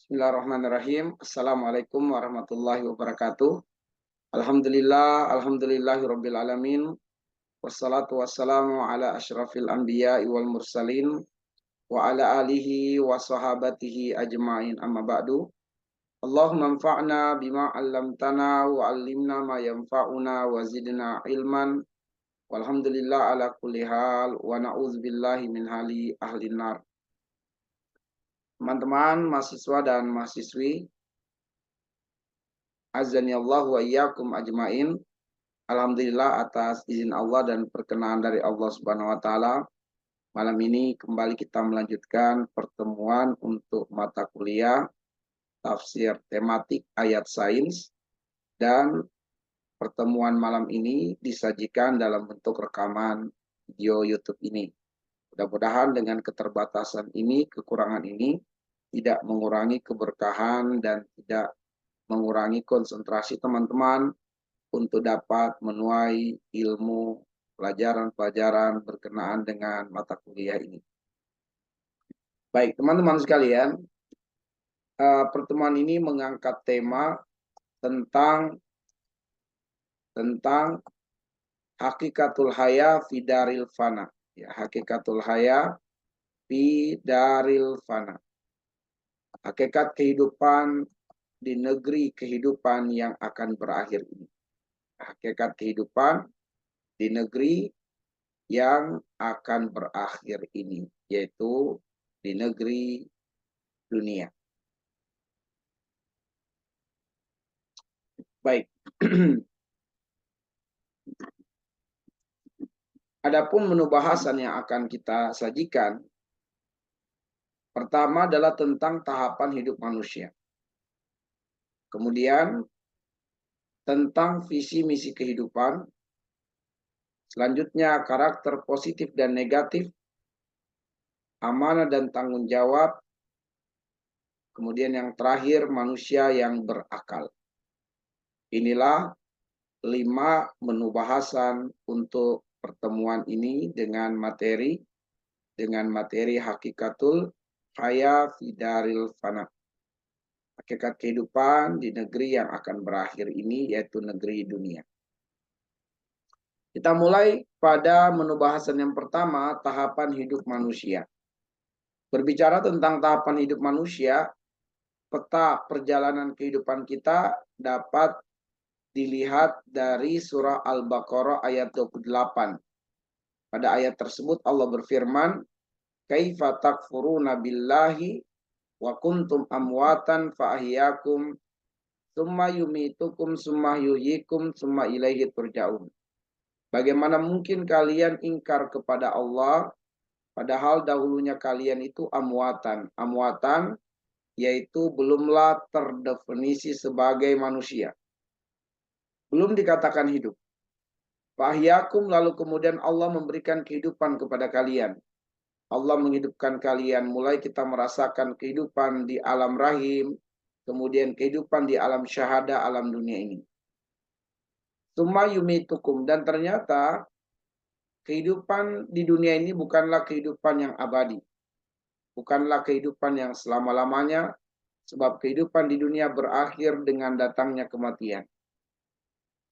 Bismillahirrahmanirrahim. Assalamualaikum warahmatullahi wabarakatuh. Alhamdulillahirabbil alamin. Wassalatu wassalamu ala asyrafil anbiya'i wal mursalin wa ala alihi wa sahabatihi ajma'in amma ba'du. Allahumma anfa'na bima 'allamtana wa 'allimna ma yanfa'una wa zidna ilman. Walhamdulillah ala kulli hal wa na'udzubillahi min hali ahli nar. Teman-teman mahasiswa dan mahasiswi, azani Allah wa iyyakum ajmain. Alhamdulillah atas izin Allah dan perkenan dari Allah Subhanahu wa taala. Malam ini kembali kita melanjutkan pertemuan untuk mata kuliah tafsir tematik ayat sains, dan pertemuan malam ini disajikan dalam bentuk rekaman video YouTube ini. Mudah-mudahan dengan keterbatasan ini, kekurangan ini tidak mengurangi keberkahan dan tidak mengurangi konsentrasi teman-teman untuk dapat menuai ilmu pelajaran-pelajaran berkenaan dengan mata kuliah ini. Baik, teman-teman sekalian, pertemuan ini mengangkat tema tentang hakikatul haya fi daril fana. Ya, hakikatul haya fi daril fana. Hakikat kehidupan di negeri kehidupan yang akan berakhir ini. Hakikat kehidupan di negeri yang akan berakhir ini, yaitu di negeri dunia. Baik. Adapun menu bahasan yang akan kita sajikan, pertama adalah tentang tahapan hidup manusia. Kemudian tentang visi misi kehidupan. Selanjutnya karakter positif dan negatif, amanah dan tanggung jawab. Kemudian yang terakhir manusia yang berakal. Inilah 5 menu bahasan untuk pertemuan ini dengan materi hakikatul haya fi daril fana. Hakikat kehidupan di negeri yang akan berakhir ini, yaitu negeri dunia. Kita mulai pada menu bahasan yang pertama, tahapan hidup manusia. Berbicara tentang tahapan hidup manusia, peta perjalanan kehidupan kita dapat dilihat dari surah Al-Baqarah ayat 28. Pada ayat tersebut Allah berfirman, "Kaifa takfuruna billahi wa kuntum amwatan fa ahyakum tsumma yumitukum tsumma yuhyikum tsumma ilaihi turja'un." Bagaimana mungkin kalian ingkar kepada Allah padahal dahulunya kalian itu amwatan. Amwatan yaitu belumlah terdefinisi sebagai manusia. Belum dikatakan hidup. Fahyakum, lalu kemudian Allah memberikan kehidupan kepada kalian. Allah menghidupkan kalian, mulai kita merasakan kehidupan di alam rahim, kemudian kehidupan di alam syahada, alam dunia ini. Tsumma yumitukum, dan ternyata kehidupan di dunia ini bukanlah kehidupan yang abadi. Bukanlah kehidupan yang selama-lamanya, sebab kehidupan di dunia berakhir dengan datangnya kematian.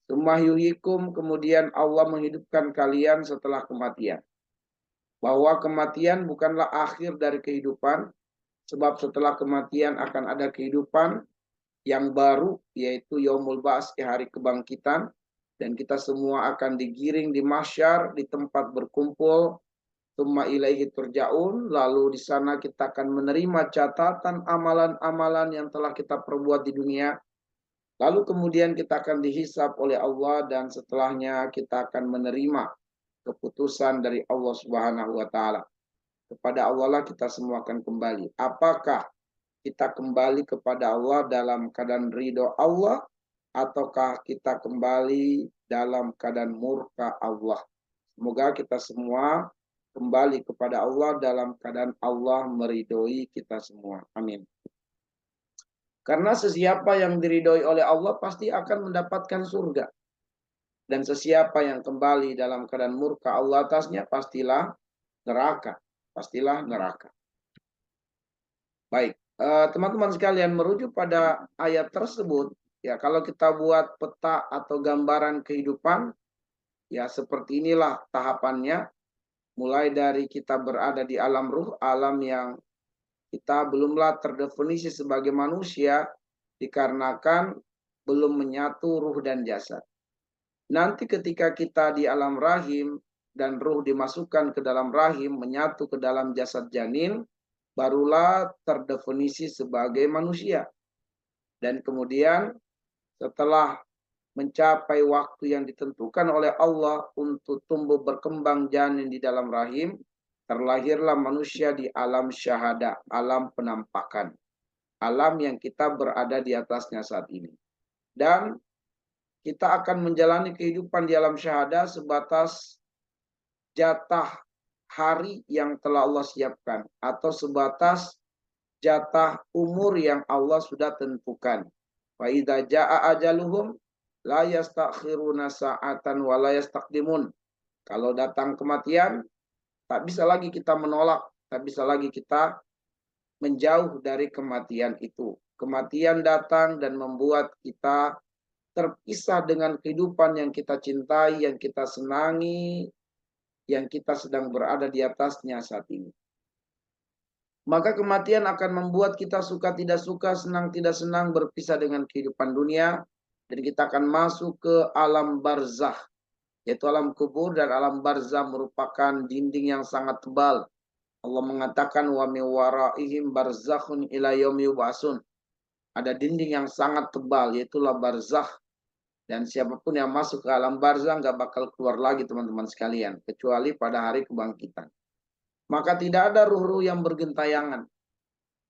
Tsumma yuhyikum, kemudian Allah menghidupkan kalian setelah kematian. Bahwa kematian bukanlah akhir dari kehidupan, sebab setelah kematian akan ada kehidupan yang baru, yaitu Yaumul Ba'ats, hari kebangkitan, dan kita semua akan digiring di mahsyar, di tempat berkumpul. Tsumma ilaihi turja'un, lalu di sana kita akan menerima catatan amalan-amalan yang telah kita perbuat di dunia. Lalu kemudian kita akan dihisab oleh Allah, dan setelahnya kita akan menerima keputusan dari Allah Subhanahu wa taala. Kepada Allah lah kita semua akan kembali. Apakah kita kembali kepada Allah dalam keadaan ridho Allah, ataukah kita kembali dalam keadaan murka Allah? Semoga kita semua kembali kepada Allah dalam keadaan Allah meridhoi kita semua. Amin. Karena sesiapa yang diridhoi oleh Allah pasti akan mendapatkan surga. Dan sesiapa yang kembali dalam keadaan murka Allah atasnya pastilah neraka. Pastilah neraka. Baik. teman-teman sekalian, merujuk pada ayat tersebut, ya kalau kita buat peta atau gambaran kehidupan, ya seperti inilah tahapannya. Mulai dari kita berada di alam ruh, alam yang kita belumlah terdefinisi sebagai manusia, dikarenakan belum menyatu ruh dan jasad. Nanti ketika kita di alam rahim, dan ruh dimasukkan ke dalam rahim, menyatu ke dalam jasad janin, barulah terdefinisi sebagai manusia. Dan kemudian setelah mencapai waktu yang ditentukan oleh Allah untuk tumbuh berkembang janin di dalam rahim, terlahirlah manusia di alam syahada, alam penampakan, alam yang kita berada di atasnya saat ini. Dan kita akan menjalani kehidupan di alam syahada sebatas jatah hari yang telah Allah siapkan, atau sebatas jatah umur yang Allah sudah tentukan. Fa idza jaa ajaluhum la yastakhiruna sa'atan wa la yastaqdimun. Kalau datang kematian, tak bisa lagi kita menolak, tak bisa lagi kita menjauh dari kematian itu. Kematian datang dan membuat kita terpisah dengan kehidupan yang kita cintai, yang kita senangi, yang kita sedang berada di atasnya saat ini. Maka kematian akan membuat kita suka tidak suka, senang tidak senang, berpisah dengan kehidupan dunia. Dan kita akan masuk ke alam barzah, yaitu alam kubur. Dan alam barzah merupakan dinding yang sangat tebal. Allah mengatakan, wa min waraihim barzakhun ila yaumi yub'atsun. Ada dinding yang sangat tebal, yaitulah barzah. Dan siapapun yang masuk ke alam barzah nggak bakal keluar lagi, teman-teman sekalian, kecuali pada hari kebangkitan. Maka tidak ada ruh-ruh yang bergentayangan.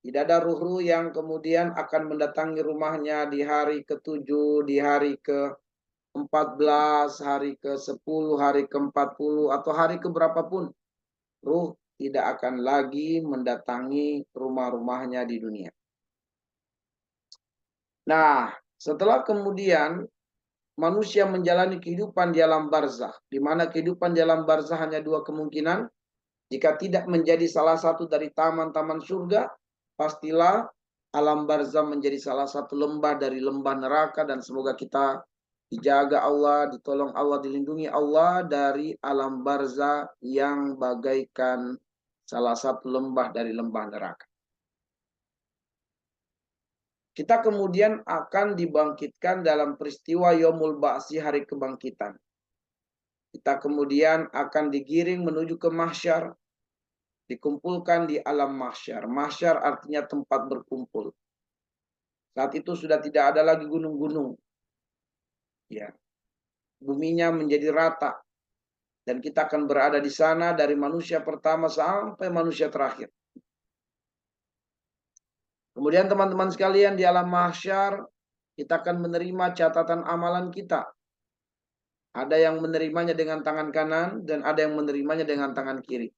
Tidak ada ruh-ruh yang kemudian akan mendatangi rumahnya di hari ke-7, di hari ke-14, hari ke-10, hari ke-40, atau hari keberapapun. Ruh tidak akan lagi mendatangi rumah-rumahnya di dunia. Nah, setelah kemudian manusia menjalani kehidupan di alam barzah, di mana kehidupan di alam barzah hanya dua kemungkinan. Jika tidak menjadi salah satu dari taman-taman surga, pastilah alam barzah menjadi salah satu lembah dari lembah neraka. Dan semoga kita dijaga Allah, ditolong Allah, dilindungi Allah dari alam barzah yang bagaikan salah satu lembah dari lembah neraka. Kita kemudian akan dibangkitkan dalam peristiwa Yaumul Ba'si, hari kebangkitan. Kita kemudian akan digiring menuju ke mahsyar, dikumpulkan di alam mahsyar. Mahsyar artinya tempat berkumpul. Saat itu sudah tidak ada lagi gunung-gunung. Ya. Buminya menjadi rata. Dan kita akan berada di sana dari manusia pertama sampai manusia terakhir. Kemudian teman-teman sekalian, di alam mahsyar kita akan menerima catatan amalan kita. Ada yang menerimanya dengan tangan kanan dan ada yang menerimanya dengan tangan kiri.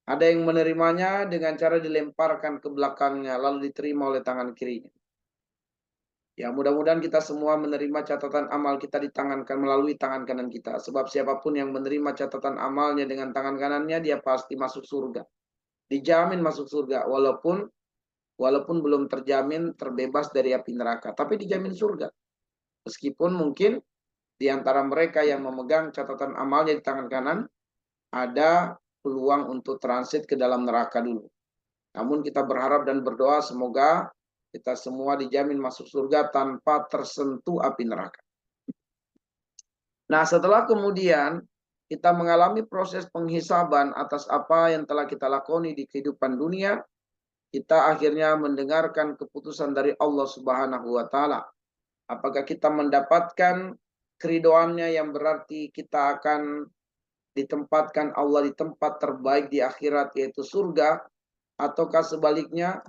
Ada yang menerimanya dengan cara dilemparkan ke belakangnya lalu diterima oleh tangan kirinya. Ya, mudah-mudahan kita semua menerima catatan amal kita di tangan melalui tangan kanan kita. Sebab siapapun yang menerima catatan amalnya dengan tangan kanannya, dia pasti masuk surga. Dijamin masuk surga, walaupun belum terjamin terbebas dari api neraka, tapi dijamin surga. Meskipun mungkin di antara mereka yang memegang catatan amalnya di tangan kanan, ada peluang untuk transit ke dalam neraka dulu. Namun kita berharap dan berdoa semoga kita semua dijamin masuk surga tanpa tersentuh api neraka. Nah, setelah kemudian kita mengalami proses penghisaban atas apa yang telah kita lakoni di kehidupan dunia, kita akhirnya mendengarkan keputusan dari Allah Subhanahu wa Ta'ala. Apakah kita mendapatkan keridoannya yang berarti kita akan ditempatkan Allah di tempat terbaik di akhirat, yaitu surga, ataukah sebaliknya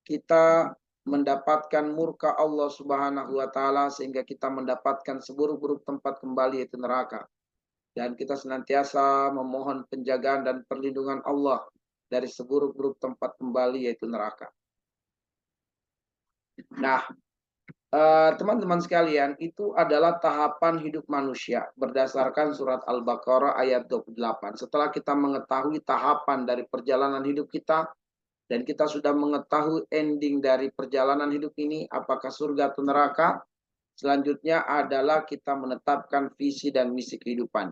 kita mendapatkan murka Allah Subhanahu wa Ta'ala sehingga kita mendapatkan seburuk-buruk tempat kembali, yaitu neraka. Dan kita senantiasa memohon penjagaan dan perlindungan Allah dari seburuk-buruk tempat kembali, yaitu neraka. Nah, teman-teman sekalian, itu adalah tahapan hidup manusia berdasarkan surat Al-Baqarah ayat 28. Setelah kita mengetahui tahapan dari perjalanan hidup kita, dan kita sudah mengetahui ending dari perjalanan hidup ini, apakah surga atau neraka. Selanjutnya adalah kita menetapkan visi dan misi kehidupan.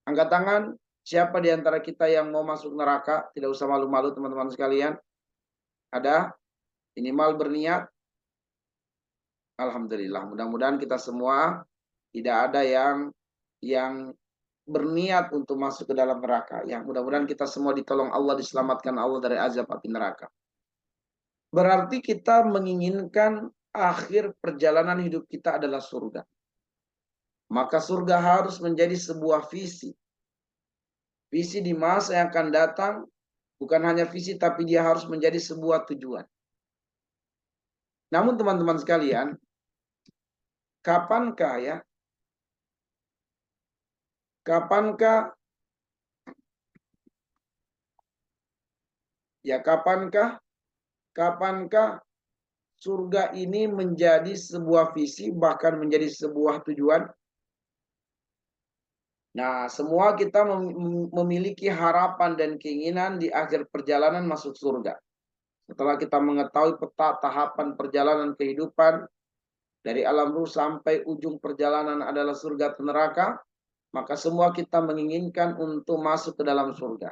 Angkat tangan, siapa di antara kita yang mau masuk neraka? Tidak usah malu-malu teman-teman sekalian. Ada? Minimal berniat. Alhamdulillah, mudah-mudahan kita semua tidak ada yang berniat untuk masuk ke dalam neraka. Ya, mudah-mudahan kita semua ditolong Allah, diselamatkan Allah dari azab api neraka. Berarti kita menginginkan akhir perjalanan hidup kita adalah surga. Maka surga harus menjadi sebuah visi. Visi di masa yang akan datang, bukan hanya visi, tapi dia harus menjadi sebuah tujuan. Namun teman-teman sekalian, kapankah kapankah surga ini menjadi sebuah visi, bahkan menjadi sebuah tujuan? Nah, semua kita memiliki harapan dan keinginan di akhir perjalanan masuk surga. Setelah kita mengetahui peta tahapan perjalanan kehidupan, dari alam ruh sampai ujung perjalanan adalah surga atau neraka, maka semua kita menginginkan untuk masuk ke dalam surga.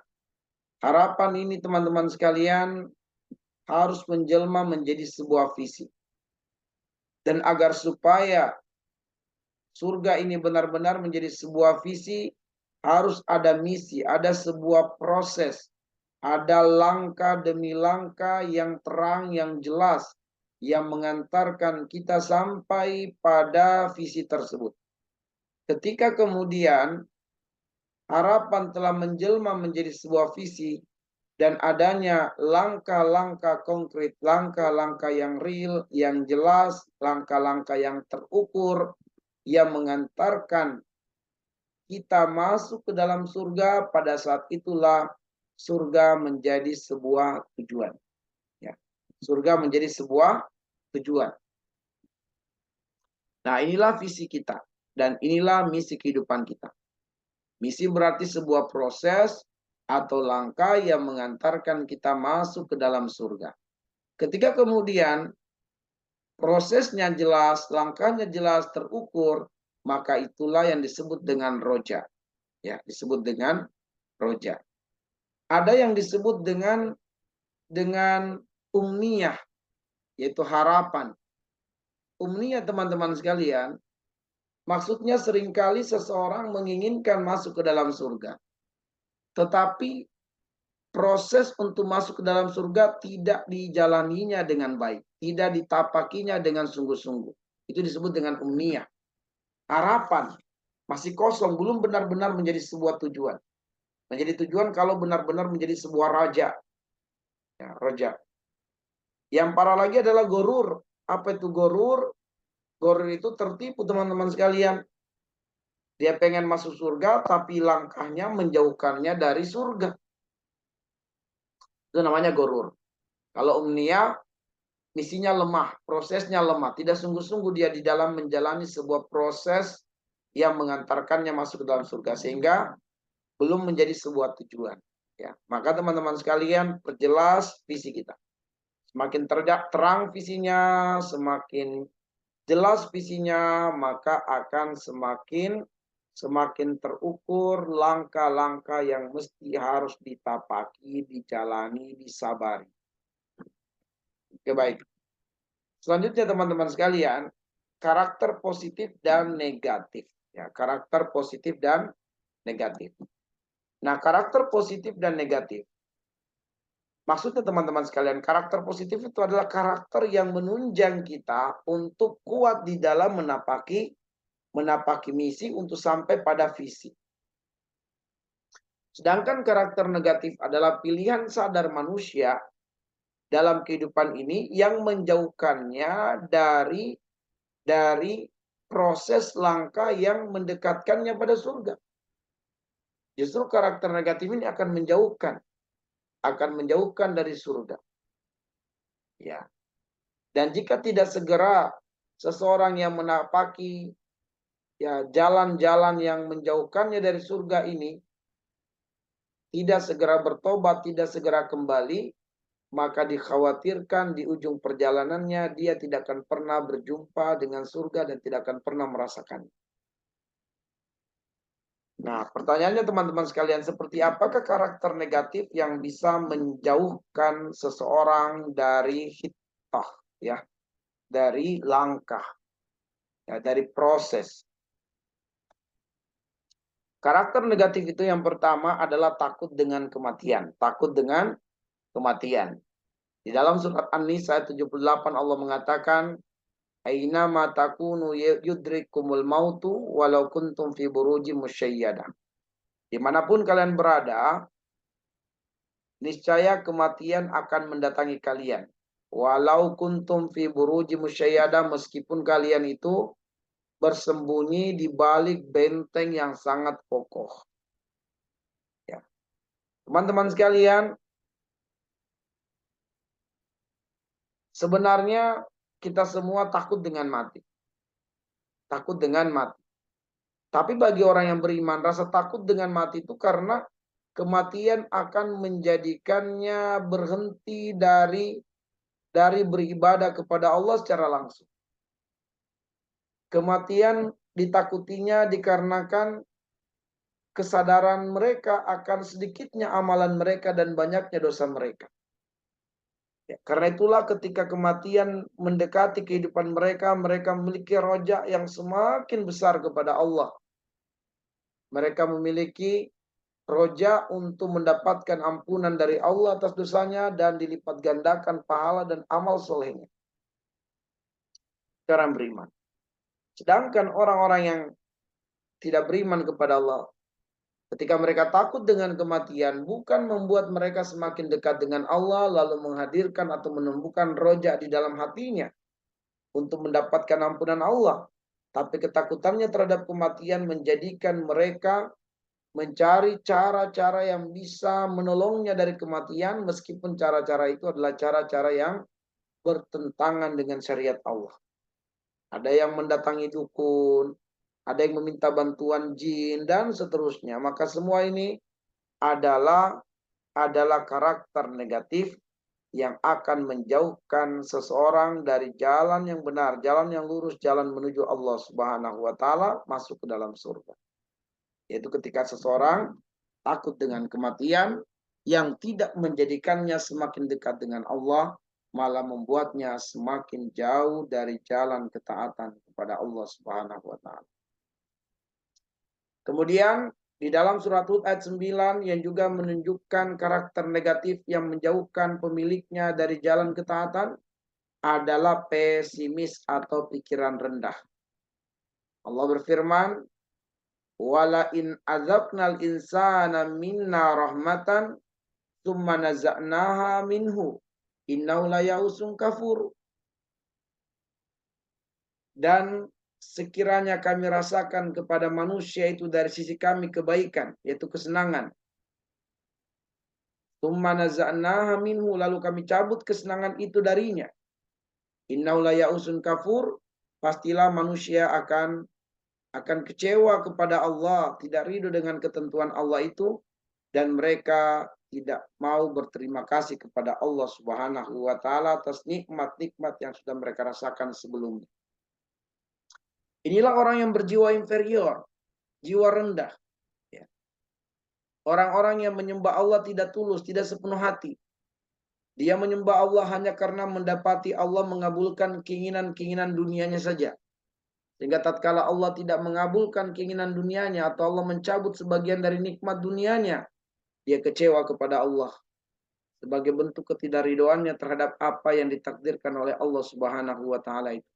Harapan ini teman-teman sekalian harus menjelma menjadi sebuah visi. Dan agar supaya surga ini benar-benar menjadi sebuah visi, harus ada misi, ada sebuah proses, ada langkah demi langkah yang terang, yang jelas, yang mengantarkan kita sampai pada visi tersebut. Ketika kemudian harapan telah menjelma menjadi sebuah visi, dan adanya langkah-langkah konkret, langkah-langkah yang real, yang jelas, langkah-langkah yang terukur, yang mengantarkan kita masuk ke dalam surga, pada saat itulah surga menjadi sebuah tujuan. Ya. Surga menjadi sebuah tujuan. Nah, inilah visi kita. Dan inilah misi kehidupan kita. Misi berarti sebuah proses atau langkah yang mengantarkan kita masuk ke dalam surga. Ketika kemudian prosesnya jelas, langkahnya jelas, terukur, maka itulah yang disebut dengan roja. Ya, disebut dengan roja. Ada yang disebut dengan umniyah, yaitu harapan. Umniyah teman-teman sekalian, maksudnya seringkali seseorang menginginkan masuk ke dalam surga. Tetapi proses untuk masuk ke dalam surga tidak dijalaninya dengan baik. Tidak ditapakinya dengan sungguh-sungguh. Itu disebut dengan umniyah. Harapan. Masih kosong. Belum benar-benar menjadi sebuah tujuan. Menjadi tujuan kalau benar-benar menjadi sebuah raja. Ya, raja. Yang parah lagi adalah gorur. Apa itu gorur? Gorur itu tertipu teman-teman sekalian. Dia pengen masuk surga, tapi langkahnya menjauhkannya dari surga. Itu namanya gorur. Kalau umniyah, misinya lemah, prosesnya lemah. Tidak sungguh-sungguh dia di dalam menjalani sebuah proses yang mengantarkannya masuk ke dalam surga. Sehingga belum menjadi sebuah tujuan. Ya, maka teman-teman sekalian, perjelas visi kita. Semakin terang visinya, semakin jelas visinya, maka akan semakin terukur langkah-langkah yang mesti harus ditapaki, dijalani, disabari. Oke, baik. Selanjutnya teman-teman sekalian, karakter positif dan negatif. Ya, karakter positif dan negatif. Nah, karakter positif dan negatif. Maksudnya teman-teman sekalian, karakter positif itu adalah karakter yang menunjang kita untuk kuat di dalam menapaki misi untuk sampai pada visi. Sedangkan karakter negatif adalah pilihan sadar manusia dalam kehidupan ini yang menjauhkannya dari proses langkah yang mendekatkannya pada surga. Justru karakter negatif ini akan menjauhkan dari surga. Ya. Dan jika tidak segera seseorang yang menapaki ya jalan-jalan yang menjauhkannya dari surga ini tidak segera bertobat, tidak segera kembali, maka dikhawatirkan di ujung perjalanannya dia tidak akan pernah berjumpa dengan surga dan tidak akan pernah merasakannya. Nah, pertanyaannya teman-teman sekalian, seperti apakah karakter negatif yang bisa menjauhkan seseorang dari hitah, ya, dari langkah, ya, dari proses. Karakter negatif itu yang pertama adalah takut dengan kematian. Takut dengan kematian. Di dalam surat An-Nisa ayat 78 Allah mengatakan, aina ma takunu yudrikumul mautu walau kuntum fi burujim musyayyadah. Dimanapun kalian berada, niscaya kematian akan mendatangi kalian. Walau kuntum fi burujim musyayyadah, meskipun kalian itu bersembunyi di balik benteng yang sangat kokoh. Ya. Teman-teman sekalian, sebenarnya kita semua takut dengan mati. Takut dengan mati. Tapi bagi orang yang beriman, rasa takut dengan mati itu karena kematian akan menjadikannya berhenti dari beribadah kepada Allah secara langsung. Kematian ditakutinya dikarenakan kesadaran mereka akan sedikitnya amalan mereka dan banyaknya dosa mereka. Ya, karena itulah ketika kematian mendekati kehidupan mereka, mereka memiliki rojak yang semakin besar kepada Allah. Mereka memiliki roja untuk mendapatkan ampunan dari Allah atas dosanya dan dilipat gandakan pahala dan amal solehnya. Orang beriman. Sedangkan orang-orang yang tidak beriman kepada Allah, ketika mereka takut dengan kematian, bukan membuat mereka semakin dekat dengan Allah, lalu menghadirkan atau menumbuhkan roja di dalam hatinya untuk mendapatkan ampunan Allah. Tapi ketakutannya terhadap kematian menjadikan mereka mencari cara-cara yang bisa menolongnya dari kematian, meskipun cara-cara itu adalah cara-cara yang bertentangan dengan syariat Allah. Ada yang mendatangi dukun, ada yang meminta bantuan jin, dan seterusnya. Maka semua ini adalah karakter negatif yang akan menjauhkan seseorang dari jalan yang benar, jalan yang lurus, jalan menuju Allah Subhanahu wa taala, masuk ke dalam surga. Yaitu ketika seseorang takut dengan kematian yang tidak menjadikannya semakin dekat dengan Allah, malah membuatnya semakin jauh dari jalan ketaatan kepada Allah Subhanahu wa taala. Kemudian di dalam surat Hud ayat 9 yang juga menunjukkan karakter negatif yang menjauhkan pemiliknya dari jalan ketaatan adalah pesimis atau pikiran rendah. Allah berfirman, wala in azabnal insana minna rahmatan tsumma naza'naha minhu innahu layausun kafur. Dan sekiranya kami rasakan kepada manusia itu dari sisi kami kebaikan, yaitu kesenangan, tsumma naza'naha minhu, lalu kami cabut kesenangan itu darinya, innahu layausun kafur, pastilah manusia akan kecewa kepada Allah, tidak ridho dengan ketentuan Allah itu, dan mereka tidak mau berterima kasih kepada Allah Subhanahu wa taala atas nikmat-nikmat yang sudah mereka rasakan sebelumnya. Inilah orang yang berjiwa inferior, jiwa rendah. Orang-orang yang menyembah Allah tidak tulus, tidak sepenuh hati. Dia menyembah Allah hanya karena mendapati Allah mengabulkan keinginan-keinginan dunianya saja. Sehingga tatkala Allah tidak mengabulkan keinginan dunianya atau Allah mencabut sebagian dari nikmat dunianya, dia kecewa kepada Allah sebagai bentuk ketidakridoannya terhadap apa yang ditakdirkan oleh Allah Subhanahu wa taala itu.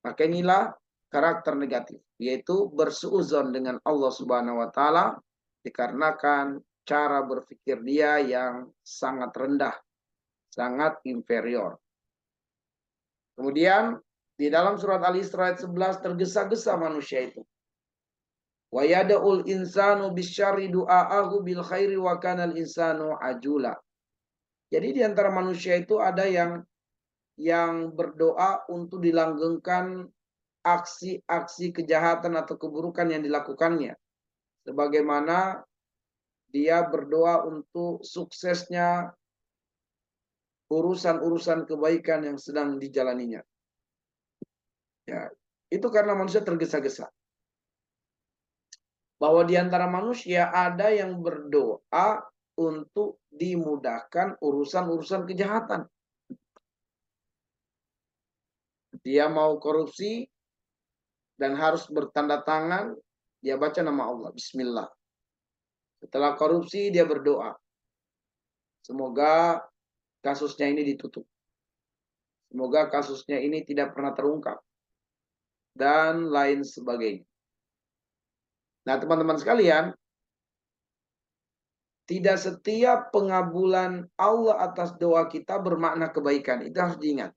Maka inilah karakter negatif, yaitu bersuudzon dengan Allah Subhanahu wa taala dikarenakan cara berpikir dia yang sangat rendah, sangat inferior. Kemudian di dalam surat Al-Isra ayat 11 tergesa-gesa manusia itu. Wa yad'ul insanu bisyarri du'aahu bil khairi wa kana al insanu ajula. Jadi di antara manusia itu ada yang berdoa untuk dilanggengkan aksi-aksi kejahatan atau keburukan yang dilakukannya. Sebagaimana dia berdoa untuk suksesnya urusan-urusan kebaikan yang sedang dijalaninya. Ya, itu karena manusia tergesa-gesa. Bahwa di antara manusia ada yang berdoa untuk dimudahkan urusan-urusan kejahatan. Dia mau korupsi dan harus bertanda tangan, dia baca nama Allah, Bismillah. Setelah korupsi dia berdoa, semoga kasusnya ini ditutup. Semoga kasusnya ini tidak pernah terungkap. Dan lain sebagainya. Nah, teman-teman sekalian, tidak setiap pengabulan Allah atas doa kita bermakna kebaikan. Itu harus diingat.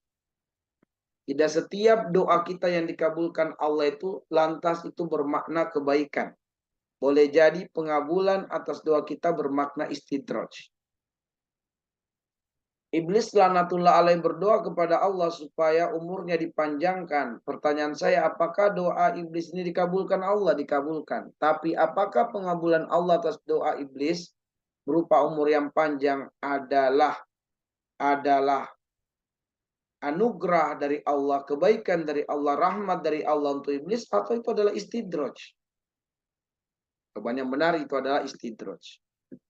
Tidak setiap doa kita yang dikabulkan Allah itu lantas itu bermakna kebaikan. Boleh jadi pengabulan atas doa kita bermakna istidraj. Iblis laknatullah alaih berdoa kepada Allah supaya umurnya dipanjangkan. Pertanyaan saya, apakah doa iblis ini dikabulkan Allah? Dikabulkan. Tapi apakah pengabulan Allah atas doa iblis berupa umur yang panjang adalah anugerah dari Allah, kebaikan dari Allah, rahmat dari Allah untuk iblis, atau itu adalah istidraj? Jawaban yang benar itu adalah istidraj.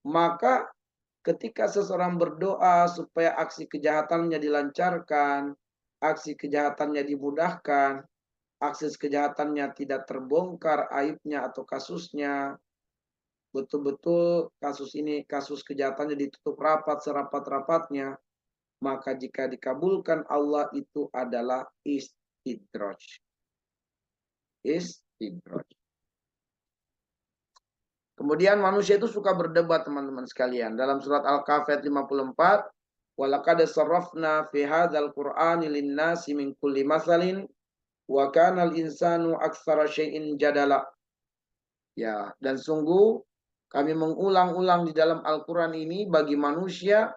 Maka ketika seseorang berdoa supaya aksi kejahatannya dilancarkan, aksi kejahatannya dimudahkan, aksi kejahatannya tidak terbongkar aibnya atau kasusnya, betul-betul kasus kejahatannya ditutup rapat serapat-rapatnya, maka jika dikabulkan Allah itu adalah istidraj. Istidraj. Kemudian manusia itu suka berdebat, teman-teman sekalian. Dalam surat Al-Kahfi 54, walaqad sarrafna fi hadzal qur'ani lin-nasi min kulli masalin wa kana al-insanu aktsara syai'in jadala. Ya, dan sungguh kami mengulang-ulang di dalam Al-Qur'an ini bagi manusia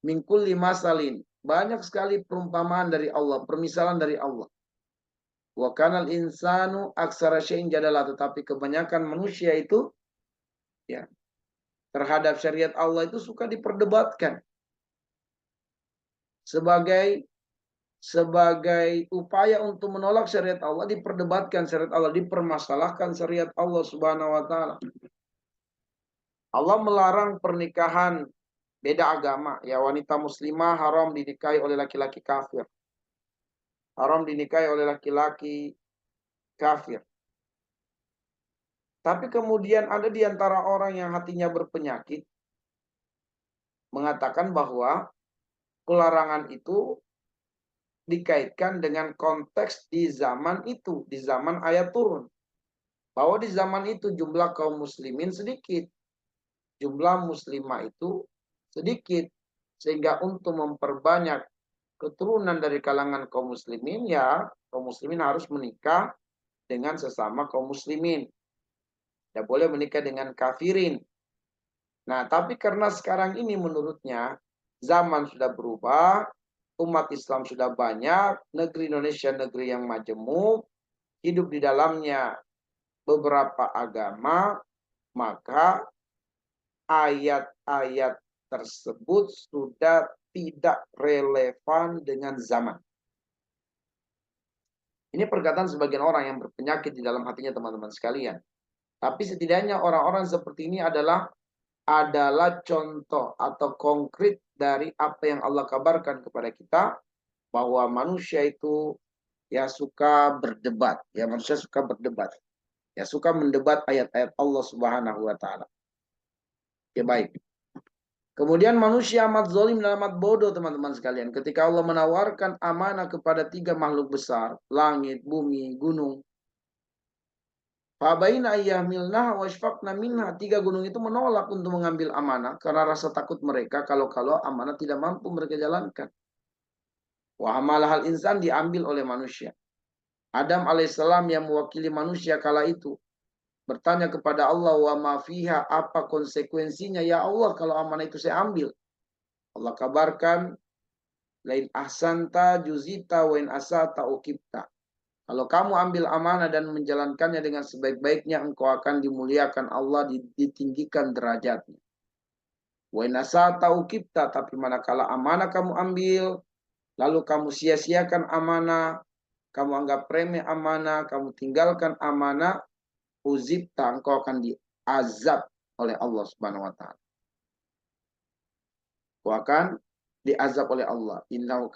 min kulli masalin. Banyak sekali perumpamaan dari Allah, permisalan dari Allah. Wa kana al-insanu aktsara syai'in jadala, tetapi kebanyakan manusia itu ya terhadap syariat Allah itu suka diperdebatkan sebagai upaya untuk menolak syariat Allah, diperdebatkan syariat Allah, dipermasalahkan syariat Allah Subhanahu wa taala. Allah melarang pernikahan beda agama, ya, wanita muslimah haram dinikahi oleh laki-laki kafir. Haram dinikahi oleh laki-laki kafir. Tapi kemudian ada di antara orang yang hatinya berpenyakit mengatakan bahwa pelarangan itu dikaitkan dengan konteks di zaman itu, di zaman ayat turun. Bahwa di zaman itu jumlah kaum muslimin sedikit, jumlah muslimah itu sedikit. Sehingga untuk memperbanyak keturunan dari kalangan kaum muslimin, ya kaum muslimin harus menikah dengan sesama kaum muslimin. Tidak boleh menikah dengan kafirin. Nah, tapi karena sekarang ini menurutnya zaman sudah berubah, umat Islam sudah banyak, negeri Indonesia negeri yang majemuk, hidup di dalamnya beberapa agama, maka ayat-ayat tersebut sudah tidak relevan dengan zaman. Ini perkataan sebagian orang yang berpenyakit di dalam hatinya, teman-teman sekalian. Tapi setidaknya orang-orang seperti ini adalah contoh atau konkret dari apa yang Allah kabarkan kepada kita, bahwa manusia itu ya suka berdebat, ya manusia suka berdebat, ya suka mendebat ayat-ayat Allah Subhanahu wa taala. Ya baik. Kemudian manusia amat zalim dan amat bodoh, teman-teman sekalian, ketika Allah menawarkan amanah kepada 3 makhluk besar, langit, bumi, gunung. Fabaina ayyahmilnah washfaqna minha. 3 gunung itu menolak untuk mengambil amanah karena rasa takut mereka kalau amanah tidak mampu mereka jalankan. Wa hamalahal insan, diambil oleh manusia. Adam alaihissalam yang mewakili manusia kala itu bertanya kepada Allah, wa ma fiha, apa konsekuensinya ya Allah kalau amanah itu saya ambil? Allah kabarkan, lain ahsanta juzita wa in asata ukibta. Kalau kamu ambil amanah dan menjalankannya dengan sebaik-baiknya, engkau akan dimuliakan Allah, ditinggikan derajatnya. Wa inasata ukipta, tapi manakala amanah kamu ambil, lalu kamu sia-siakan amanah, kamu anggap remeh amanah, kamu tinggalkan amanah, uzibta, engkau akan diazab oleh Allah Subhanahu wa taala. Kau akan diazab oleh Allah. Innahu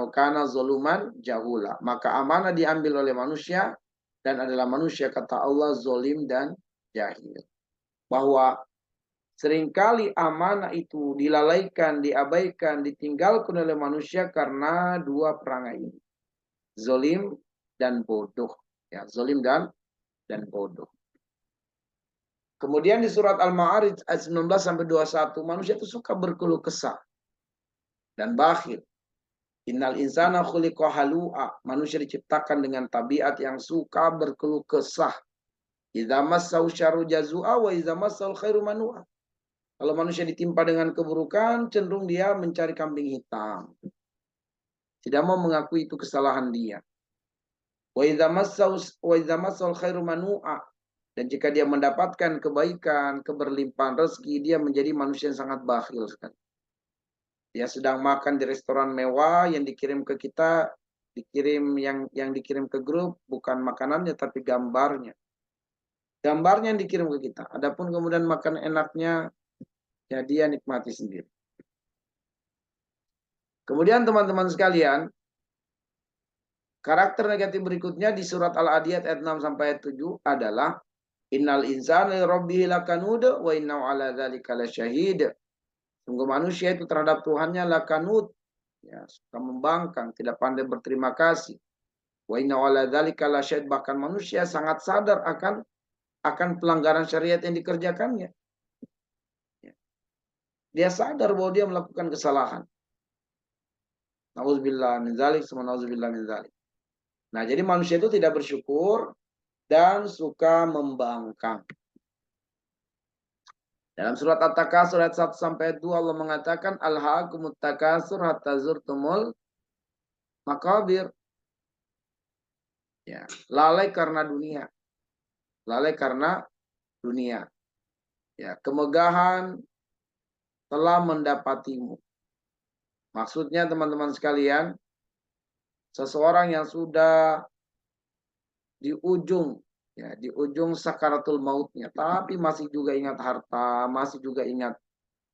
kana zoluman jahula. Maka amanah diambil oleh manusia dan adalah manusia, kata Allah, zolim dan jahil. Bahwa seringkali amanah itu dilalaikan, diabaikan, ditinggalkan oleh manusia karena dua perangai ini. Zolim dan bodoh. Ya, zolim dan bodoh. Kemudian di surat Al-Ma'arij ayat 19 sampai 21, manusia itu suka berkeluh kesah dan bakhil. Innal insana khuliqa halu'a. Manusia diciptakan dengan tabiat yang suka berkeluh kesah. Idza massau syarru jazua wa idza massal khairu manua. Kalau manusia ditimpa dengan keburukan, cenderung dia mencari kambing hitam. Tidak mau mengakui itu kesalahan dia. Wa idza massal khairu manua. Dan jika dia mendapatkan kebaikan, keberlimpahan rezeki, dia menjadi manusia yang sangat bakhil sekali. Dia sedang makan di restoran mewah yang dikirim ke kita, yang dikirim ke grup bukan makanannya tapi gambarnya. Gambarnya yang dikirim ke kita. Adapun kemudian makan enaknya, ya dia nikmati sendiri. Kemudian teman-teman sekalian, karakter negatif berikutnya di surat Al-Adiyat ayat 6 sampai ayat 7 adalah innal insana li rabbih lakanud wa innahu ala dzalika lasyahid. Sungguh manusia itu terhadap Tuhannya lakanud, ya, suka membangkang, tidak pandai berterima kasih. Wa innahu ala dzalika lasyahid, bahkan manusia sangat sadar akan pelanggaran syariat yang dikerjakannya. Dia sadar bahwa dia melakukan kesalahan. Nauzubillah min dzalik, nauzubillah min dzalik. Nah, jadi manusia itu tidak bersyukur dan suka membangkang. Dalam surat At-Takasur ayat 1 sampai 2 Allah mengatakan alhaakumut takasur hatta zurtumul maqabir. Ya, lalai karena dunia. Lalai karena dunia. Ya, kemegahan telah mendapatimu. Maksudnya teman-teman sekalian, seseorang yang sudah di ujung sakaratul mautnya, tapi masih juga ingat harta, masih juga ingat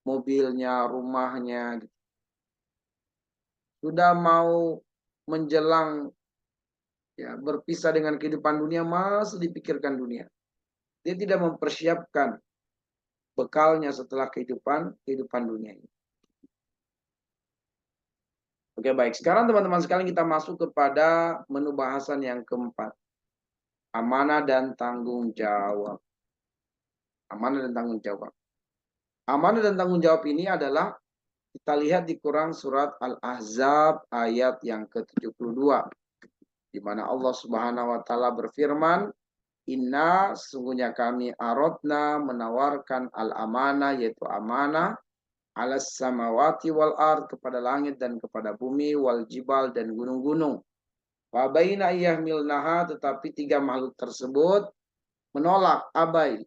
mobilnya, rumahnya, gitu. Sudah mau menjelang ya berpisah dengan kehidupan dunia, masih dipikirkan dunia. Dia tidak mempersiapkan bekalnya setelah kehidupan dunia ini. Oke, baik. Sekarang teman-teman sekalian kita masuk kepada menu bahasan yang keempat. Amanah dan tanggung jawab. Amanah dan tanggung jawab. Amanah dan tanggung jawab ini adalah kita lihat di Quran surat Al-Ahzab ayat yang ke-72. Di mana Allah Subhanahu wa taala berfirman, "Inna sesungguhnya kami aradna menawarkan al-amanah yaitu amanah alas samawati wal ard kepada langit dan kepada bumi wal jibal dan gunung-gunung. Wa baina yahmilnaha tetapi tiga makhluk tersebut menolak abai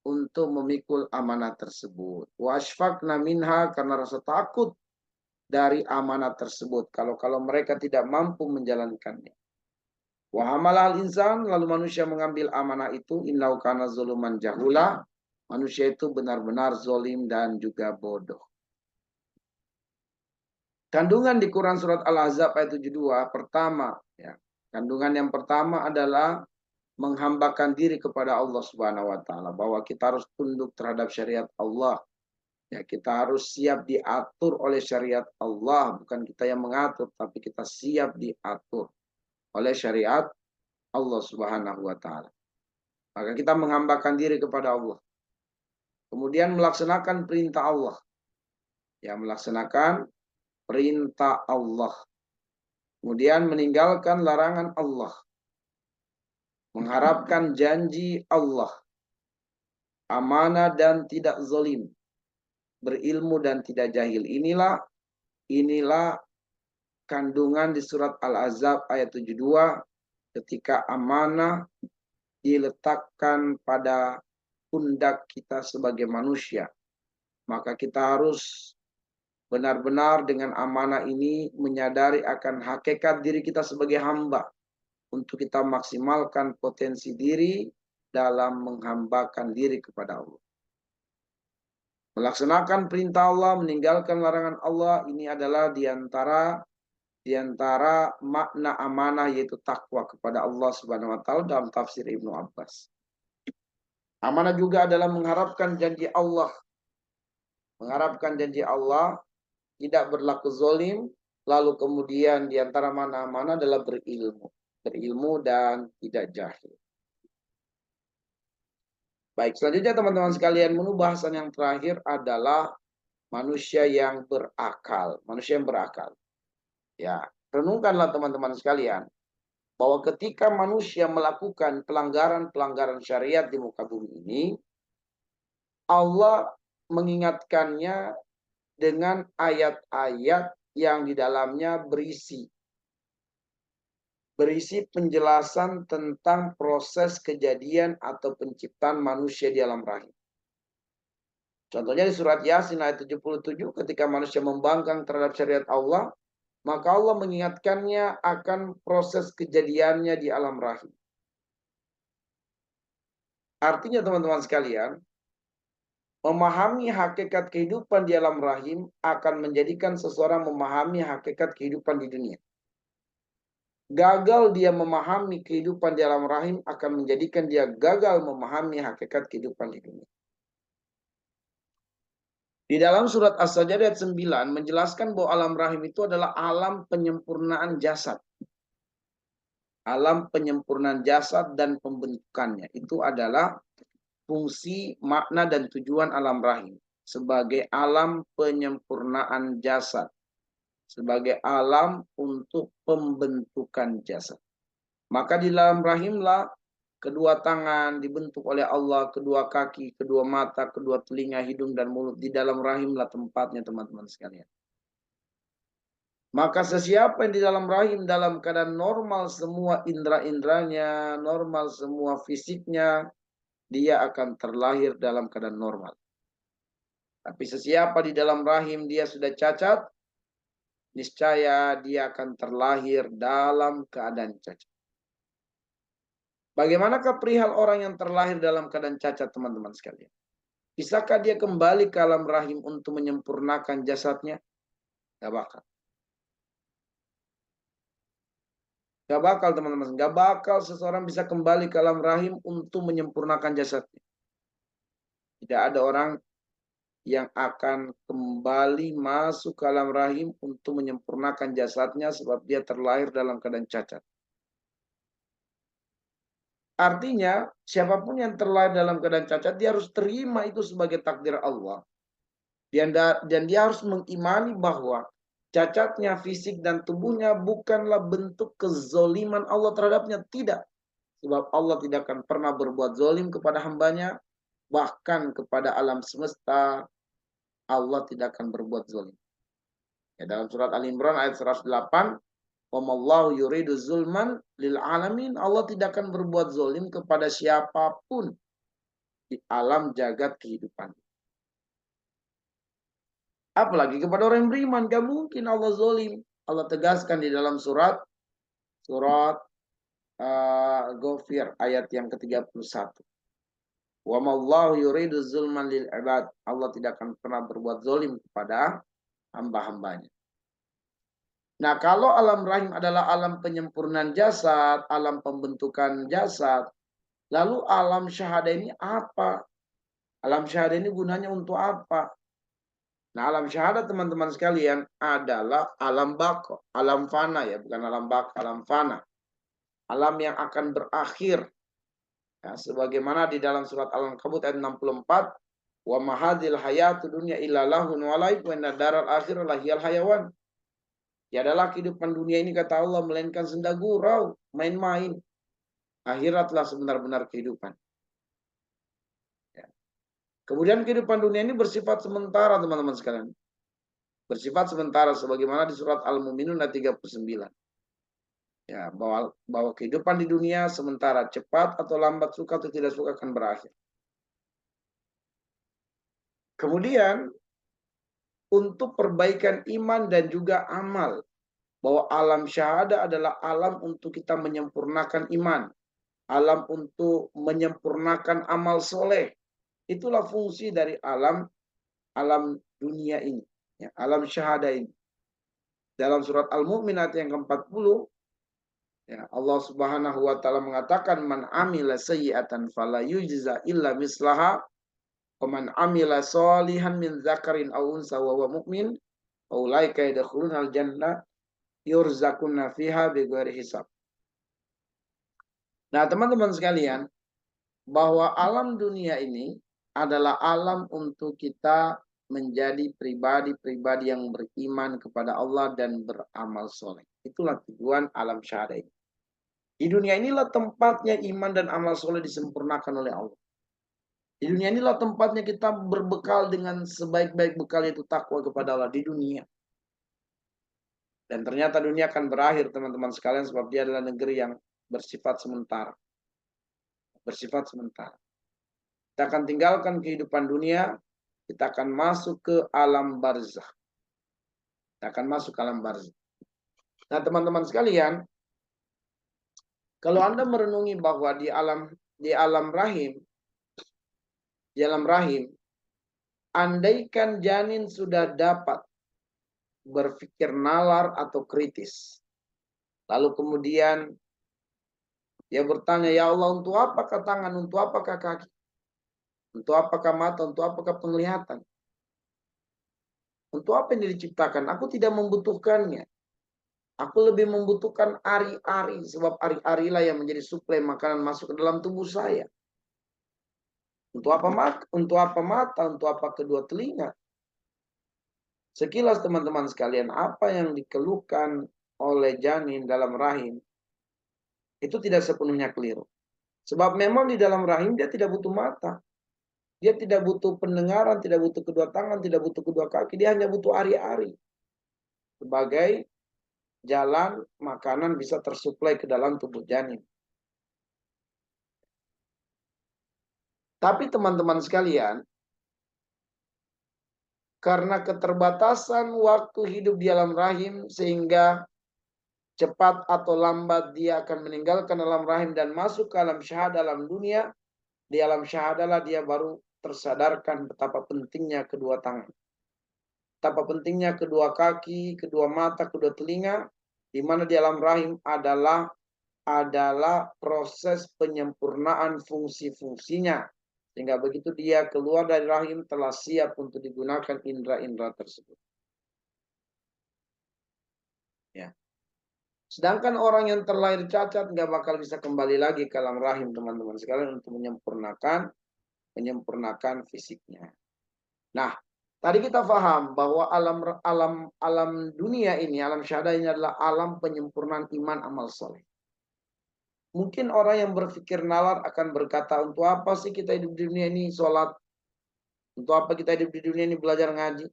untuk memikul amanah tersebut. Wa asfaqna minha karena rasa takut dari amanah tersebut kalau mereka tidak mampu menjalankannya. Wa hamalal insan lalu manusia mengambil amanah itu innahu kana zuluman jahula. Manusia itu benar-benar zolim dan juga bodoh. Kandungan di Quran surat Al-Ahzab ayat 72 pertama, ya. Kandungan yang pertama adalah menghambakan diri kepada Allah Subhanahu wa taala, bahwa kita harus tunduk terhadap syariat Allah. Ya, kita harus siap diatur oleh syariat Allah, bukan kita yang mengatur, tapi kita siap diatur oleh syariat Allah Subhanahu wa taala. Maka kita menghambakan diri kepada Allah. Kemudian melaksanakan perintah Allah. Ya, melaksanakan perintah Allah. Kemudian meninggalkan larangan Allah. Mengharapkan janji Allah. Amanah dan tidak zalim. Berilmu dan tidak jahil. Inilah kandungan di surat Al-Ahzab ayat 72 ketika amanah diletakkan pada pundak kita sebagai manusia. Maka kita harus benar-benar dengan amanah ini menyadari akan hakikat diri kita sebagai hamba. Untuk kita maksimalkan potensi diri dalam menghambakan diri kepada Allah. Melaksanakan perintah Allah, meninggalkan larangan Allah, ini adalah diantara makna amanah, yaitu takwa kepada Allah Subhanahu wa Ta'ala dalam tafsir Ibnu Abbas. Amanah juga adalah mengharapkan janji Allah. Mengharapkan janji Allah, tidak berlaku zolim, lalu kemudian diantara mana amanah adalah berilmu. Berilmu dan tidak jahil. Baik, selanjutnya teman-teman sekalian, menu bahasan yang terakhir adalah manusia yang berakal. Manusia yang berakal. Ya, renungkanlah teman-teman sekalian, bahwa ketika manusia melakukan pelanggaran-pelanggaran syariat di muka bumi ini, Allah mengingatkannya dengan ayat-ayat yang di dalamnya berisi penjelasan tentang proses kejadian atau penciptaan manusia di alam rahim. Contohnya di surat Yasin ayat 77, ketika manusia membangkang terhadap syariat Allah, maka Allah mengingatkannya akan proses kejadiannya di alam rahim. Artinya teman-teman sekalian, memahami hakikat kehidupan di alam rahim akan menjadikan seseorang memahami hakikat kehidupan di dunia. Gagal dia memahami kehidupan di alam rahim akan menjadikan dia gagal memahami hakikat kehidupan di dunia. Di dalam surat As-Sajdah ayat 9 menjelaskan bahwa alam rahim itu adalah alam penyempurnaan jasad. Alam penyempurnaan jasad dan pembentukannya. Itu adalah fungsi, makna, dan tujuan alam rahim. Sebagai alam penyempurnaan jasad. Sebagai alam untuk pembentukan jasad. Maka di dalam rahimlah kedua tangan dibentuk oleh Allah, kedua kaki, kedua mata, kedua telinga, hidung, dan mulut. Di dalam rahimlah tempatnya teman-teman sekalian. Maka sesiapa yang di dalam rahim dalam keadaan normal semua indera-inderanya, normal semua fisiknya, dia akan terlahir dalam keadaan normal. Tapi sesiapa di dalam rahim dia sudah cacat, niscaya dia akan terlahir dalam keadaan cacat. Bagaimanakah perihal orang yang terlahir dalam keadaan cacat, teman-teman sekalian? Bisakah dia kembali ke alam rahim untuk menyempurnakan jasadnya? Gak bakal. Gak bakal, teman-teman. Gak bakal seseorang bisa kembali ke alam rahim untuk menyempurnakan jasadnya. Tidak ada orang yang akan kembali masuk ke alam rahim untuk menyempurnakan jasadnya sebab dia terlahir dalam keadaan cacat. Artinya, siapapun yang terlahir dalam keadaan cacat, dia harus terima itu sebagai takdir Allah. Dan dia harus mengimani bahwa cacatnya fisik dan tubuhnya bukanlah bentuk kezoliman Allah terhadapnya. Tidak. Sebab Allah tidak akan pernah berbuat zolim kepada hambanya. Bahkan kepada alam semesta, Allah tidak akan berbuat zolim. Ya, dalam surat Al-Imran ayat 108, "Wamallahu yuridu zulman lil alamin." Allah tidak akan berbuat zolim kepada siapapun di alam jagat kehidupan. Apalagi kepada orang yang beriman. Gak mungkin Allah zolim. Allah tegaskan di dalam surat Ghafir ayat yang ke-31. Wa mallahu yuridu zulman lil ibad. Allah tidak akan pernah berbuat zolim kepada hamba-hambanya. Nah, kalau alam rahim adalah alam penyempurnaan jasad, alam pembentukan jasad, lalu alam syahadah ini apa? Alam syahadah ini gunanya untuk apa? Nah, alam syahadat teman-teman sekalian adalah alam bako, alam fana ya, bukan alam bako, alam fana. Alam yang akan berakhir. Ya, sebagaimana di dalam surat Al-Ankabut ayat 64, "Wa mahadil hayatu dunya illa lahun wa laib wa inna daral akhir lahiyal hayawan." Ya adalah kehidupan dunia ini kata Allah melainkan senda gurau, main-main. Akhiratlah sebenar-benar kehidupan. Ya. Kemudian kehidupan dunia ini bersifat sementara teman-teman sekalian. Bersifat sementara sebagaimana di surat Al-Mu'minun ayat 39. Ya, bahwa kehidupan di dunia sementara, cepat atau lambat, suka atau tidak suka akan berakhir. Kemudian untuk perbaikan iman dan juga amal, bahwa alam syahada adalah alam untuk kita menyempurnakan iman, alam untuk menyempurnakan amal soleh. Itulah fungsi dari alam dunia ini, ya, alam syahada ini. Dalam surat Al-Mu'minat yang ke-40, ya, Allah Subhanahu wa taala mengatakan, man amila sayyi'atan fala yujza illa mislaha wa man amila sholihan min dzakarin aw unsa wa huwa mu'min faulaika yadkhulunal jannah yurzaquna fiha bighairi hisab. Nah, teman-teman sekalian, bahwa alam dunia ini adalah alam untuk kita menjadi pribadi-pribadi yang beriman kepada Allah dan beramal soleh. Itulah tujuan alam syahada ini. Di dunia inilah tempatnya iman dan amal soleh disempurnakan oleh Allah. Di dunia inilah tempatnya kita berbekal dengan sebaik-baik bekal, yaitu takwa kepada Allah di dunia. Dan ternyata dunia akan berakhir, teman-teman sekalian, sebab dia adalah negeri yang bersifat sementara. Bersifat sementara. Kita akan tinggalkan kehidupan dunia, kita akan masuk ke alam barzakh. Kita akan masuk ke alam barzakh. Nah, teman-teman sekalian, kalau Anda merenungi bahwa di alam rahim, andaikan janin sudah dapat berpikir nalar atau kritis, lalu kemudian dia bertanya, ya Allah, untuk apakah tangan, untuk apakah kaki, untuk apakah mata, untuk apakah penglihatan, untuk apa ini diciptakan? Aku tidak membutuhkannya. Aku lebih membutuhkan ari-ari, sebab ari-arilah yang menjadi suplai makanan masuk ke dalam tubuh saya. Untuk apa mata? Untuk apa kedua telinga? Sekilas teman-teman sekalian, apa yang dikeluhkan oleh janin dalam rahim itu tidak sepenuhnya keliru. Sebab memang di dalam rahim dia tidak butuh mata. Dia tidak butuh pendengaran, tidak butuh kedua tangan, tidak butuh kedua kaki. Dia hanya butuh ari-ari. Sebagai jalan makanan bisa tersuplai ke dalam tubuh janin. Tapi teman-teman sekalian, karena keterbatasan waktu hidup di alam rahim, sehingga cepat atau lambat dia akan meninggalkan alam rahim dan masuk ke alam syahadah, alam dunia. Di alam syahadalah dia baru tersadarkan betapa pentingnya kedua tangan, betapa pentingnya kedua kaki, kedua mata, kedua telinga, di mana di alam rahim adalah proses penyempurnaan fungsi-fungsinya. Sehingga begitu dia keluar dari rahim telah siap untuk digunakan indera-indera tersebut. Ya. Sedangkan orang yang terlahir cacat nggak bakal bisa kembali lagi ke alam rahim, teman-teman sekalian, untuk menyempurnakan fisiknya. Nah, tadi kita paham bahwa alam dunia ini, alam syahadah ini adalah alam penyempurnaan iman amal soleh. Mungkin orang yang berpikir nalar akan berkata, untuk apa sih kita hidup di dunia ini sholat? Untuk apa kita hidup di dunia ini belajar ngaji?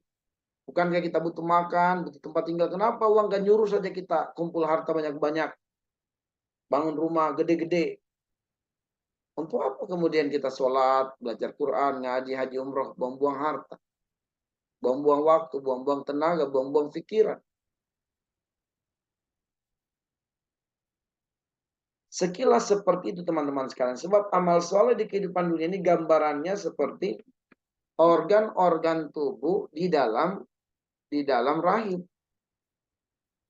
Bukankah kita butuh makan, butuh tempat tinggal? Kenapa uang gak nyuruh saja kita kumpul harta banyak-banyak, bangun rumah gede-gede? Untuk apa kemudian kita sholat, belajar Quran, ngaji, haji, umroh, buang-buang harta, buang-buang waktu, buang-buang tenaga, buang-buang pikiran? Sekilas seperti itu teman-teman sekalian. Sebab amal soleh di kehidupan dunia ini gambarannya seperti organ-organ tubuh di dalam rahim.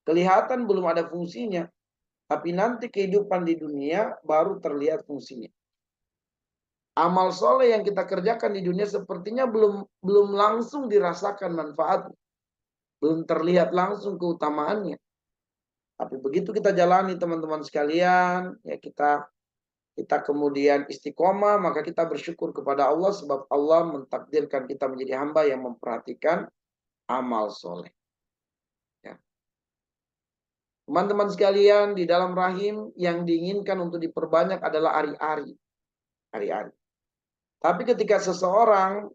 Kelihatan belum ada fungsinya, tapi nanti kehidupan di dunia baru terlihat fungsinya. Amal soleh yang kita kerjakan di dunia sepertinya belum langsung dirasakan manfaatnya, belum terlihat langsung keutamaannya. Tapi begitu kita jalani teman-teman sekalian, ya kita kemudian istiqomah, maka kita bersyukur kepada Allah sebab Allah mentakdirkan kita menjadi hamba yang memperhatikan amal soleh. Ya. Teman-teman sekalian, di dalam rahim yang diinginkan untuk diperbanyak adalah ari-ari. Ari-ari. Tapi ketika seseorang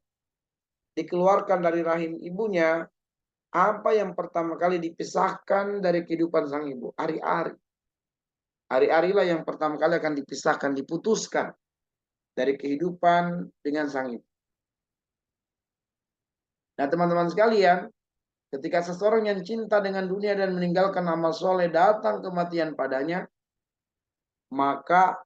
dikeluarkan dari rahim ibunya, apa yang pertama kali dipisahkan dari kehidupan sang ibu? Ari-ari. Ari-arilah yang pertama kali akan dipisahkan, diputuskan dari kehidupan dengan sang ibu. Nah, teman-teman sekalian, ketika seseorang yang cinta dengan dunia dan meninggalkan amal soleh datang kematian padanya, maka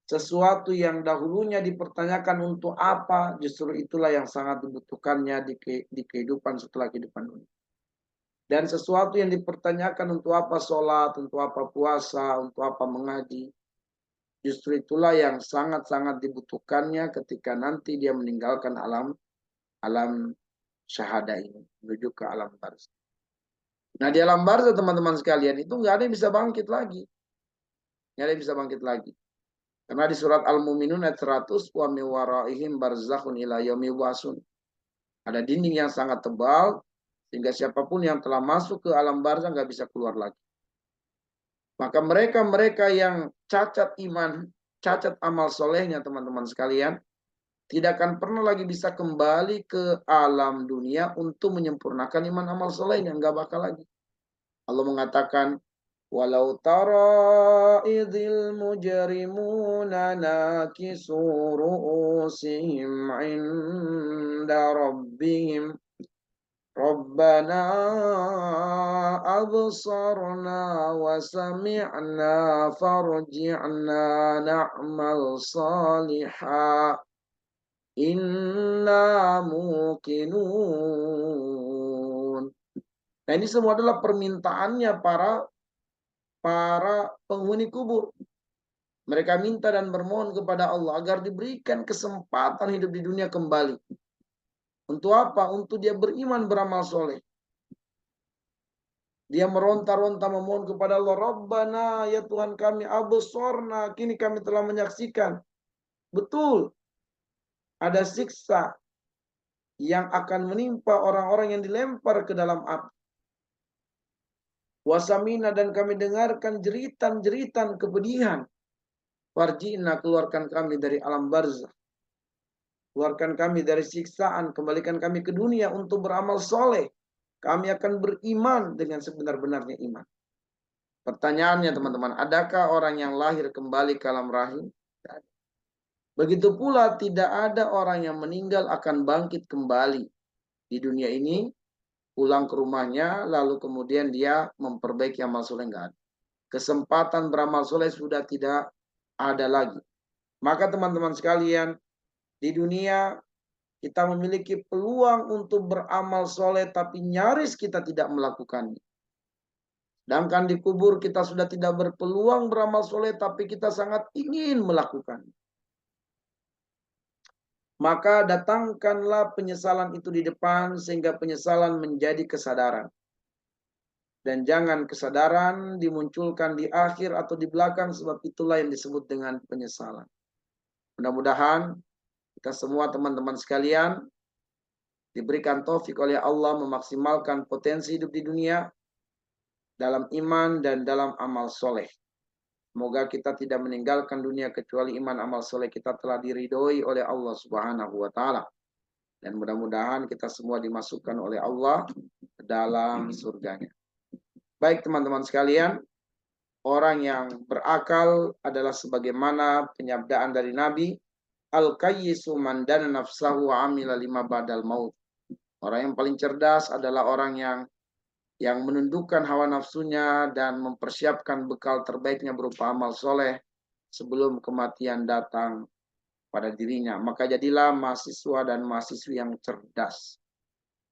sesuatu yang dahulunya dipertanyakan untuk apa, justru itulah yang sangat dibutuhkannya di kehidupan setelah kehidupan dunia. Dan sesuatu yang dipertanyakan untuk apa sholat, untuk apa puasa, untuk apa mengaji, justru itulah yang sangat-sangat dibutuhkannya ketika nanti dia meninggalkan alam syahada ini, menuju ke alam barzah. Nah, di alam barzah teman-teman sekalian itu nggak ada yang bisa bangkit lagi. Nggak ada yang bisa bangkit lagi. Karena di surat Al-Mu'minun ayat 100, wa min waraihim barzakhun ila yaumi wasun. Ada dinding yang sangat tebal sehingga siapapun yang telah masuk ke alam barzah nggak bisa keluar lagi. Maka mereka-mereka yang cacat iman, cacat amal solehnya teman-teman sekalian, tidak akan pernah lagi bisa kembali ke alam dunia untuk menyempurnakan iman amal solehnya. Nggak bakal lagi. Allah mengatakan, walau tara idhil mujrimuna nakisu ru'usihim inda rabbihim Rabbana absarna wa sami'na farji'na na'mal salihah inna muqinun. Nah, ini semua adalah permintaannya para penghuni kubur. Mereka minta dan bermohon kepada Allah agar diberikan kesempatan hidup di dunia kembali. Untuk apa? Untuk dia beriman, beramal soleh. Dia meronta-ronta memohon kepada Allah, Rabbana, ya Tuhan kami, absorna, kini kami telah menyaksikan. Betul, ada siksa yang akan menimpa orang-orang yang dilempar ke dalam api. Wasamina, dan kami dengarkan jeritan-jeritan kepedihan. Farji'na, keluarkan kami dari alam barzah. Keluarkan kami dari siksaan, kembalikan kami ke dunia untuk beramal soleh. Kami akan beriman dengan sebenar-benarnya iman. Pertanyaannya teman-teman, adakah orang yang lahir kembali ke alam rahim? Begitu pula tidak ada orang yang meninggal akan bangkit kembali di dunia ini, pulang ke rumahnya, lalu kemudian dia memperbaiki amal soleh. Enggak ada. Kesempatan beramal soleh sudah tidak ada lagi. Maka teman-teman sekalian, di dunia kita memiliki peluang untuk beramal soleh, tapi nyaris kita tidak melakukannya. Sedangkan di kubur kita sudah tidak berpeluang beramal soleh, tapi kita sangat ingin melakukannya. Maka datangkanlah penyesalan itu di depan, sehingga penyesalan menjadi kesadaran. Dan jangan kesadaran dimunculkan di akhir atau di belakang, sebab itulah yang disebut dengan penyesalan. Mudah-mudahan kita semua teman-teman sekalian diberikan taufik oleh Allah memaksimalkan potensi hidup di dunia dalam iman dan dalam amal soleh. Semoga kita tidak meninggalkan dunia kecuali iman amal soleh kita telah diridhoi oleh Allah Subhanahu wa taala. Dan mudah-mudahan kita semua dimasukkan oleh Allah ke dalam surganya. Baik teman-teman sekalian, orang yang berakal adalah sebagaimana penyabdaan dari Nabi, Al-Qayyisu man dana nafsahu wa amila lima badal maut. Orang yang paling cerdas adalah orang yang menundukkan hawa nafsunya dan mempersiapkan bekal terbaiknya berupa amal soleh sebelum kematian datang pada dirinya. Maka jadilah mahasiswa dan mahasiswi yang cerdas.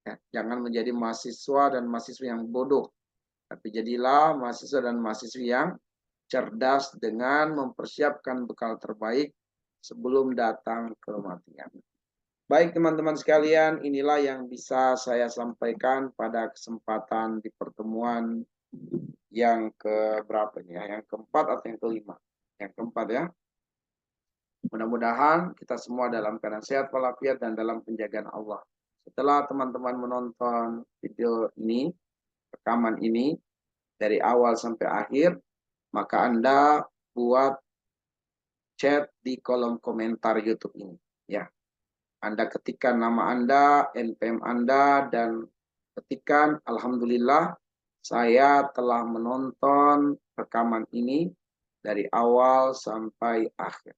Ya, jangan menjadi mahasiswa dan mahasiswi yang bodoh. Tapi jadilah mahasiswa dan mahasiswi yang cerdas dengan mempersiapkan bekal terbaik sebelum datang kematian. Baik teman-teman sekalian, inilah yang bisa saya sampaikan pada kesempatan di pertemuan yang keberapa ini ya? Yang keempat atau yang kelima? Yang keempat ya. Mudah-mudahan kita semua dalam keadaan sehat walafiat dan dalam penjagaan Allah. Setelah teman-teman menonton video ini, rekaman ini dari awal sampai akhir, maka Anda buat chat di kolom komentar YouTube ini ya. Anda ketikkan nama Anda, NPM Anda, dan ketikkan Alhamdulillah saya telah menonton rekaman ini dari awal sampai akhir.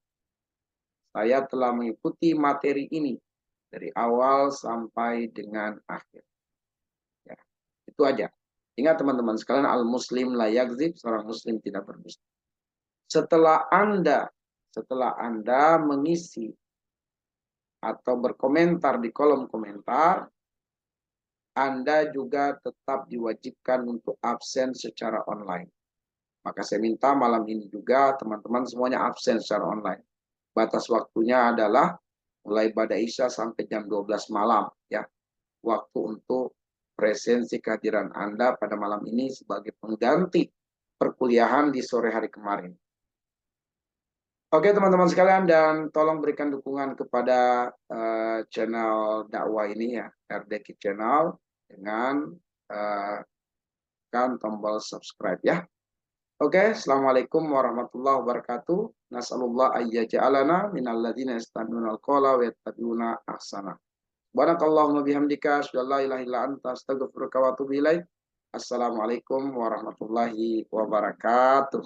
Saya telah mengikuti materi ini dari awal sampai dengan akhir. Ya, itu aja. Ingat teman-teman sekalian, al-muslim la yakzib, seorang muslim tidak berdusta. Setelah Anda mengisi atau berkomentar di kolom komentar, Anda juga tetap diwajibkan untuk absen secara online. Maka saya minta malam ini juga teman-teman semuanya absen secara online. Batas waktunya adalah mulai pada Isya sampai jam 12 malam ya. Waktu untuk presensi kehadiran Anda pada malam ini sebagai pengganti perkuliahan di sore hari kemarin. Oke teman-teman sekalian, dan tolong berikan dukungan kepada channel dakwah ini ya, RDK Channel, dengan tekan tombol subscribe ya. Oke, assalamualaikum warahmatullahi wabarakatuh. Nasallallahu ayyaja'alana minalladzina yastami'una al-qawla wa yattabi'una ahsana. Subhanakallahumma bihamdika asyhadu an la ilaha illa anta astaghfiruka wa atubu ilaik. Assalamualaikum warahmatullahi wabarakatuh.